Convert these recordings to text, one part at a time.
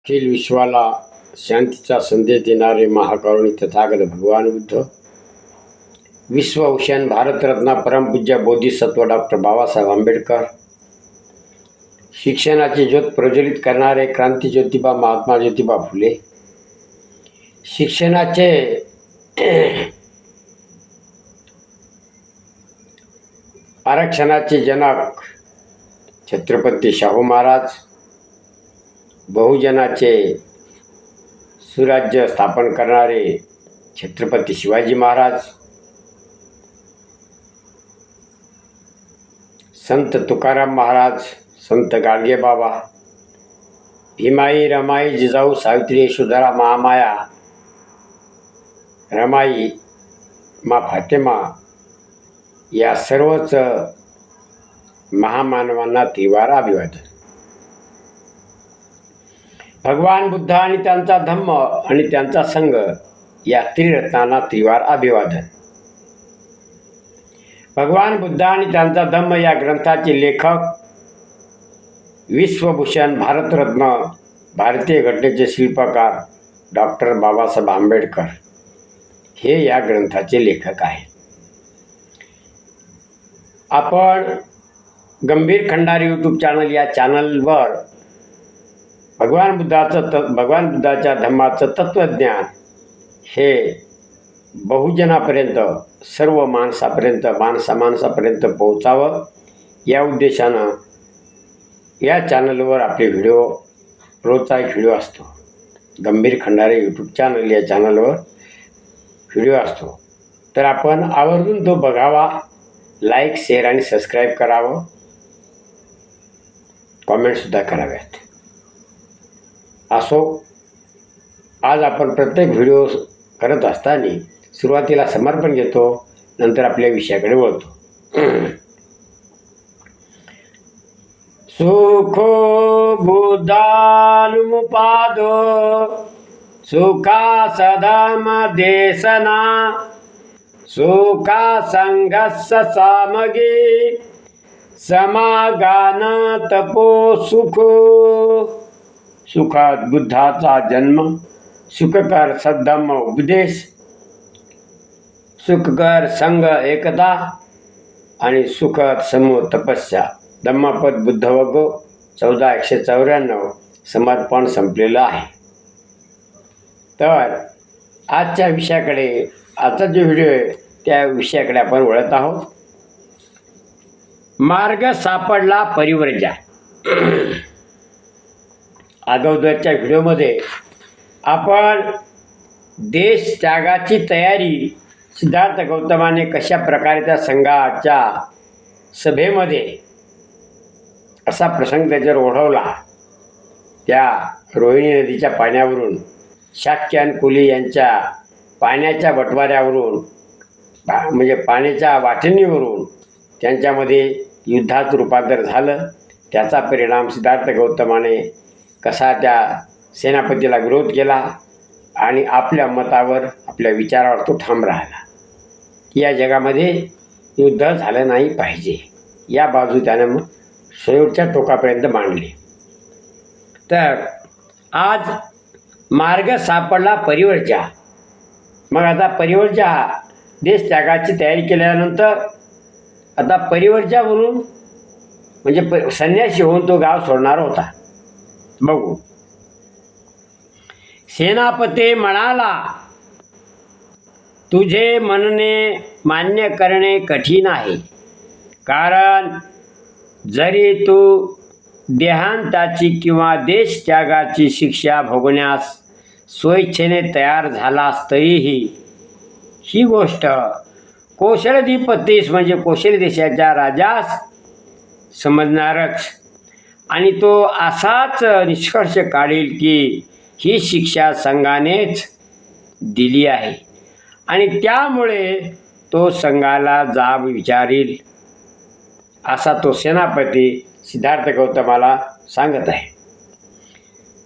अखिल विश्वाला शांतीचा संदेश देणारे महाकरुणी तथागत भगवान बुद्ध, विश्वभूषण भारतरत्न परमपूज्य बोधिसत्व डॉक्टर बाबासाहेब आंबेडकर, शिक्षणाची ज्योत प्रज्वलित करणारे क्रांती ज्योतिबा महात्मा ज्योतिबा फुले, शिक्षणाचे आरक्षणाचे जनक छत्रपती शाहू महाराज, बहुजनाचे सुराज्य स्थापन करणारे छत्रपती शिवाजी महाराज, संत तुकाराम महाराज, संत गाडगेबाबा, भीमाई रमाई जिजाऊ सावित्री यशोधरा महामाया, रमाई मा फातेमा या सर्वच महामानवांना त्रिवार अभिवादन. भगवान बुद्ध आणि त्यांचा धम्म आणि त्यांचा संघ या त्रिरत्नांना त्रिवार अभिवादन. भगवान बुद्ध आणि त्यांचा धम्म या ग्रंथाचे लेखक विश्वभूषण भारतरत्न भारतीय घटनेचे शिल्पकार डॉक्टर बाबासाहेब आंबेडकर हे या ग्रंथाचे लेखक आहेत. आपण गंभीर खंडारी यूट्यूब चॅनल या चॅनलवर भगवान बुद्धाच्या धम्माचं तत्त्वज्ञान हे बहुजनापर्यंत, सर्व माणसापर्यंत पोहोचावं या उद्देशानं या चॅनलवर आपले व्हिडिओ, रोजचा एक व्हिडिओ असतो. गंभीर खंडारे यूट्यूब चॅनल या चॅनलवर व्हिडिओ असतो, तर आपण आवर्जून तो बघावा, लाईक, शेअर आणि सबस्क्राईब करावं, कॉमेंटसुद्धा कराव्यात. असो, आज आपण प्रत्येक व्हिडिओ करत असताना सुरुवातीला समर्पण घेतो, नंतर आपल्या विषयाकडे वळतो. सुखो बुद्धानुमुपादो सुखा सदाम देसना सुखा संघस्स सामगी समागान तपो सुखो. सुखात बुद्धाचा जन्म, सुखकर सद्धम्म उपदेश, सुखकर संघ एकता आणि सुखद समूह तपस्या. धम्मपद बुद्धवगो 1494 समर्पण संपलेलं आहे. तर आजच्या विषयाकडे, आजचा जो व्हिडिओ आहे त्या विषयाकडे आपण वळत आहोत. मार्ग सापडला परिवर्जा. अगोदरच्या व्हिडिओमध्ये आपण देश त्यागाची तयारी सिद्धार्थ गौतमाने कशा प्रकारे त्या संघाच्या सभेमध्ये असा प्रसंग त्याच्यावर ओढवला. त्या रोहिणी नदीच्या पाण्यावरून, शाक्य आणि कुली यांच्या पाण्याच्या बटवाऱ्यावरून, म्हणजे पाण्याच्या वाटणीवरून त्यांच्यामध्ये युद्धात रूपांतर झालं. त्याचा परिणाम सिद्धार्थ गौतमाने कसा त्या सेनापतीला विरोध केला आणि आपल्या मतावर, आपल्या विचारावर तो ठाम राहिला. या जगामध्ये युद्ध झालं नाही पाहिजे या बाजू त्यानं मग शेवटच्या टोकापर्यंत मांडली. तर आज मार्ग सापडला परिवर्जा. मग आता परिवर्जा, देश त्यागाची तयारी केल्यानंतर आता परिवर्जा म्हणून म्हणजे संन्यासी होऊन तो गाव सोडणार होता. बघू. सेनापती म्हणाला, तुझे म्हणणे मान्य करणे कठीण आहे, कारण जरी तू देहांताची किंवा देश त्यागाची शिक्षा भोगण्यास स्वेच्छेने तयार झालास तरीही ही गोष्ट कौशलधिपतीस म्हणजे कौशल देशाच्या राजास समजणारच, आणि तो असाच निष्कर्ष काढील की ही शिक्षा संघानेच दिली आहे आणि त्यामुळे तो संघाला जाब विचारील, असा तो सेनापती सिद्धार्थ गौतमाला सांगत आहे.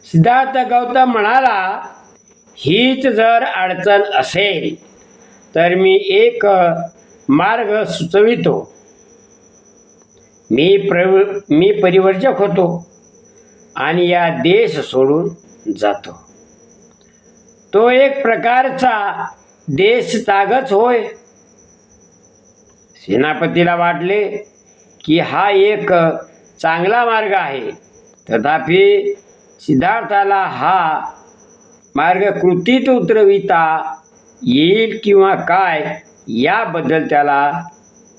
सिद्धार्थ गौतम म्हणाला, हीच जर अडचण असेल तर मी एक मार्ग सुचवितो. मी परिवर्जक होतो आणि या देश सोडून जातो. तो एक प्रकारचा देशत्यागच होय. सेनापतीला वाटले की हा एक चांगला मार्ग आहे. तथापि सिद्धार्थाला हा मार्ग कृतीत उतरविता येईल किंवा काय याबद्दल त्याला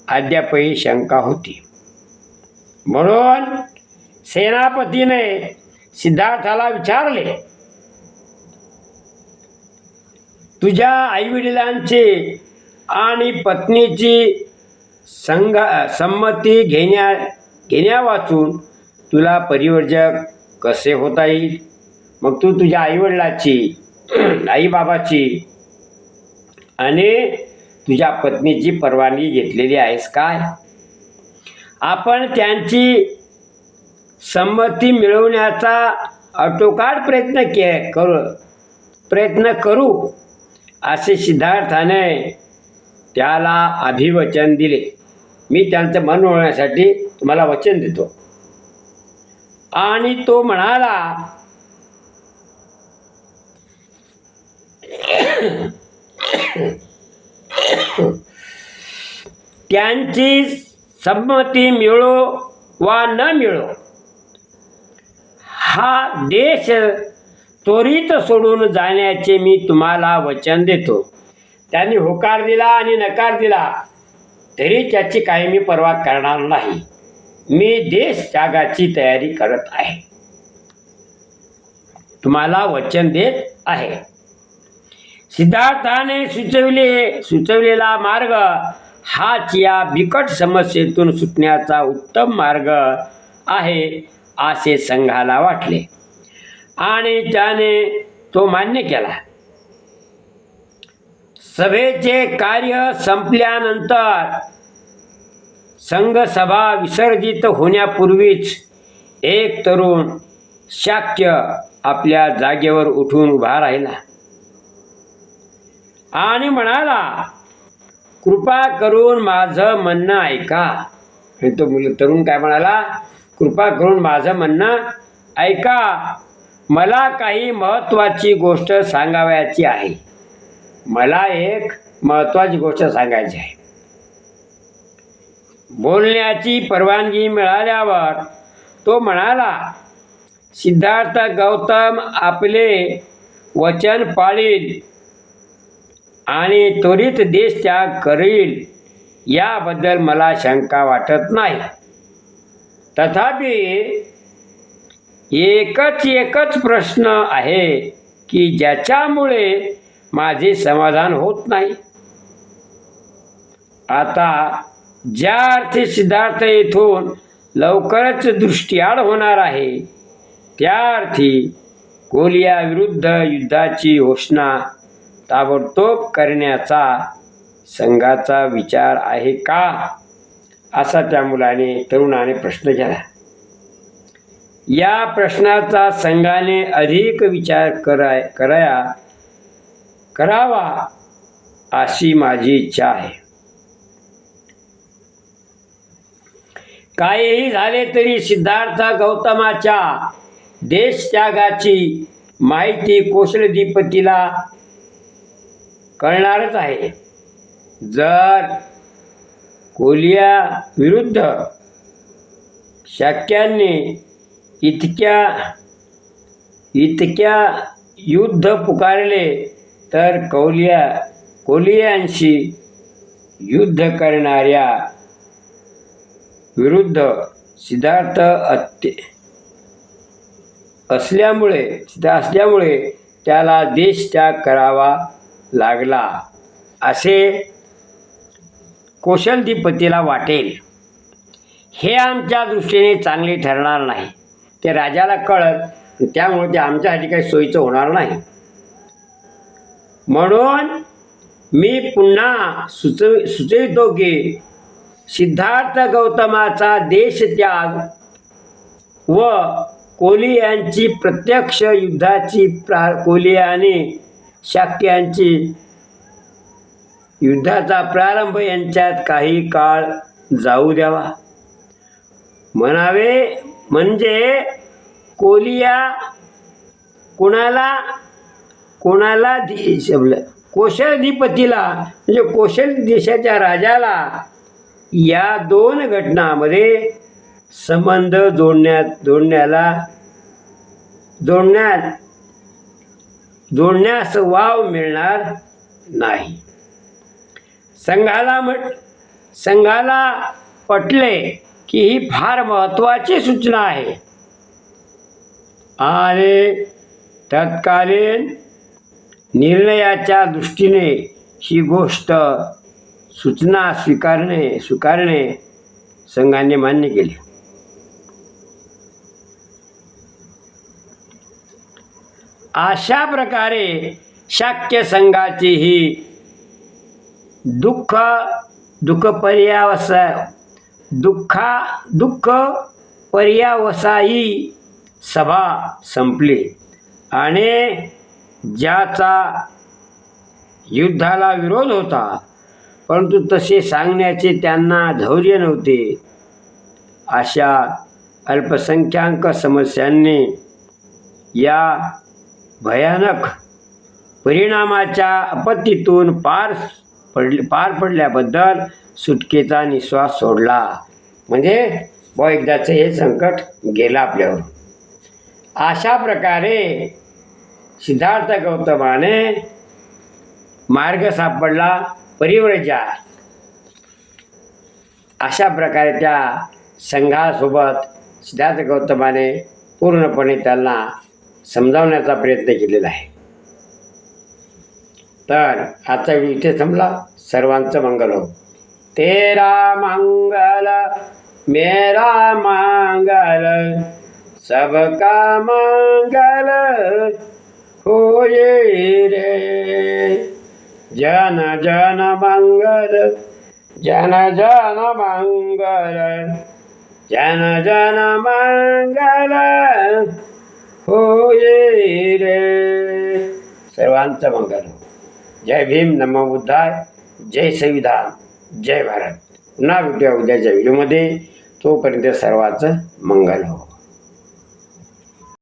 अद्यापही शंका होती. म्हणून सेनापतीने सिद्धार्थाला विचारले, तुझ्या आईवडिलांची आणि पत्नीची संमती घेण्या वाचून तुला परिवर्जक कसे होता येईल? मग तू तुझ्या आईवडिलाची, आईबाबाची आणि तुझ्या पत्नीची परवानगी घेतलेली आहेस काय? आपण त्यांची संमती मिळवण्याचा आटोकाट प्रयत्न करू असे सिद्धार्थाने त्याला अभिवचन दिले. मी त्यांचं मन वळवण्यासाठी तुम्हाला वचन देतो. आणि तो म्हणाला, त्यांची संमती मिळो वा न मिळो, हा देश त्वरित सोडून जाण्याचे मी तुम्हाला वचन देतो. त्यांनी होकार दिला आणि नकार दिला तरी त्याची काही मी पर्वा करणार नाही. मी देश त्यागाची तयारी करत आहे, तुम्हाला वचन देत आहे. सिद्धार्थाने सुचवलेला मार्ग हाच या बिकट समस्येतून सुटण्याचा उत्तम मार्ग आहे असे संघाला वाटले आणि त्याने तो मान्य केला. सभेचे कार्य संपल्यानंतर संघसभा विसर्जित होण्यापूर्वीच एक तरुण शाक्य आपल्या जागेवर उठून उभा राहिला आणि म्हणाला, कृपा करून माझं म्हणणं ऐका. आणि तो तरुण काय म्हणाला? कृपा करून माझं म्हणणं ऐका. मला काही महत्त्वाची गोष्ट सांगावयाची आहे. मला एक महत्त्वाची गोष्ट सांगायची आहे. बोलण्याची परवानगी मिळाल्यावर तो म्हणाला, सिद्धार्थ गौतम आपले वचन पाळील आणि त्वरित देश त्याग करील याबद्दल मला शंका वाटत नाही. तथापि एकच प्रश्न आहे की ज्याच्यामुळे माझे समाधान होत नाही. आता ज्या अर्थी सिद्धार्थ येथून लवकरच दृष्टिआड होणार आहे त्या अर्थी कोलिया विरुद्ध युद्धाची घोषणा ताबडतोब करण्याचा संघाचा विचार आहे का? असा त्या तरुणाने प्रश्न केला. या प्रश्नाचा संघाने अधिक विचार करावा अशी माझी इच्छा आहे. काहीही झाले तरी सिद्धार्थ गौतमाच्या देशत्यागाची माहिती कौशलधिपतीला कळणारच आहे. जर कोलिया विरुद्ध शाक्यांनी इतक्या युद्ध पुकारले तर कोलियांशी युद्ध करणाऱ्या विरुद्ध सिद्धार्थ असल्यामुळे त्याला देश त्याग करावा लागला असे कौशलधिपतीला वाटेल. हे आमच्या दृष्टीने चांगले ठरणार नाही. ते राजाला कळत, त्यामुळे ते आमच्यासाठी काही सोयीचं होणार नाही. म्हणून मी पुन्हा सुचवितो की सिद्धार्थ गौतमाचा देशत्याग व कोलियांची प्रत्यक्ष युद्धाची कोलिया आणि शाक्यांची युद्धाचा प्रारंभ यांच्यात काही काळ जाऊ द्यावा. म्हणावे म्हणजे कोलिया कोणाला कोशलाधिपतीला म्हणजे कोशल देशाच्या राजाला या दोन घटनामध्ये संबंध जोडण्यास वाव मिळणार नाही. संघाला पटले की ही फार महत्त्वाची सूचना आहे आणि तत्कालीन निर्णयाच्या दृष्टीने ही सूचना स्वीकारणे संघाने मान्य केले. अशा प्रकारे शाक्य संघाची ही दुःख पर्यावसायी सभा संपली आणि ज्याचा युद्धाला विरोध होता परंतु तसे सांगण्याचे त्यांना धैर्य नव्हते अशा अल्पसंख्याक सदस्यांनी या भयानक परिणामाच्या आपत्तीतून पार पडल्याबद्दल सुटकेचा निश्वास सोडला. म्हणजे एकदाचं हे संकट गेलं आपल्यावर. अशा प्रकारे सिद्धार्थ गौतमाने मार्ग सापडला परिव्रजा. अशा प्रकारे त्या संघासोबत सिद्धार्थ गौतमाने पूर्णपणे त्यांना समजावण्याचा प्रयत्न केलेला आहे. तर आजचा व्हिडिओ इथे थांबला. सर्वांचं मंगल हो. तेरा मंगल मेरा मंगल सबका मंगल होए रे. जन जन मंगल जन जन मंगल जन जन मंगल होए रे. सर्वांचं मंगल हो. जय भीम, नमो बुद्धाय, जय संविधान, जय भारत. पुन्हा भेटूया उद्याच्या व्हिडिओमध्ये. तोपर्यंत सर्वांचं मंगल हो.